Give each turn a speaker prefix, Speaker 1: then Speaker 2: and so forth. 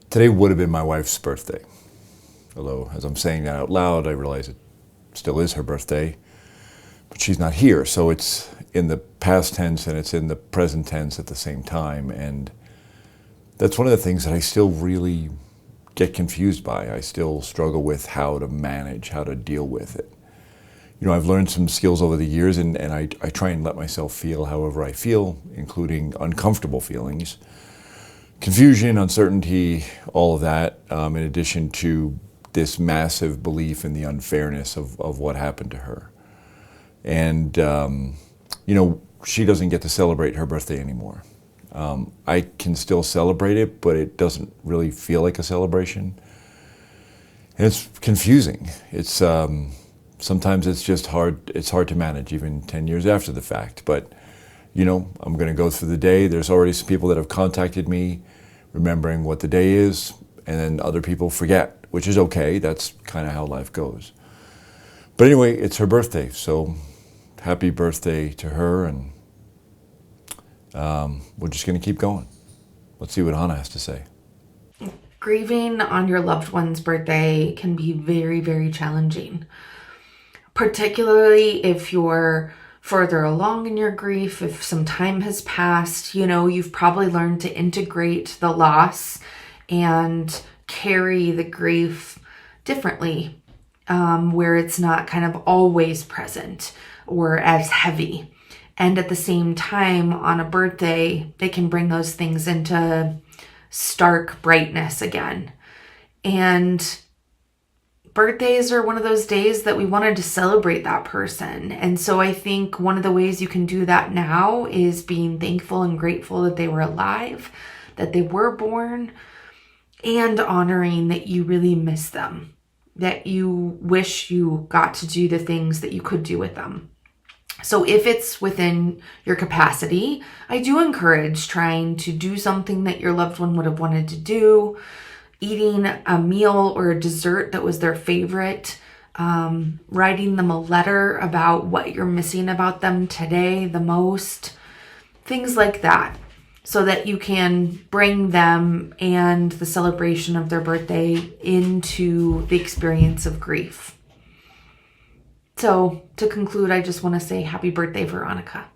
Speaker 1: Today would have been my wife's birthday. Although, as I'm saying that out loud, I realize it still is her birthday, but she's not here. So it's in the past tense and it's in the present tense at the same time. And that's one of the things that I still really get confused by. I still struggle with how to manage, how to deal with it. I've learned some skills over the years, and I try and let myself feel however I feel, including uncomfortable feelings, confusion, uncertainty, all of that, in addition to this massive belief in the unfairness of what happened to her. And, she doesn't get to celebrate her birthday anymore. I can still celebrate it, but it doesn't really feel like a celebration. And it's confusing. It's sometimes it's just hard. It's hard to manage, even 10 years after the fact. But, I'm going to go through the day. There's already some people that have contacted me remembering what the day is, and then other people forget, which is okay. That's kind of how life goes. But anyway, it's her birthday, so happy birthday to her, and we're just going to keep going. Let's see what Hannah has to say.
Speaker 2: Grieving on your loved one's birthday can be very, very challenging, particularly if you're further along in your grief, if some time has passed. You've probably learned to integrate the loss and carry the grief differently, where it's not kind of always present or as heavy. And at the same time, on a birthday, they can bring those things into stark brightness again. And birthdays are one of those days that we wanted to celebrate that person. And so I think one of the ways you can do that now is being thankful and grateful that they were alive, that they were born, and honoring that you really miss them, that you wish you got to do the things that you could do with them. So if it's within your capacity, I do encourage trying to do something that your loved one would have wanted to do, eating a meal or a dessert that was their favorite, writing them a letter about what you're missing about them today the most, things like that, so that you can bring them and the celebration of their birthday into the experience of grief. So to conclude, I just want to say happy birthday, Veronica.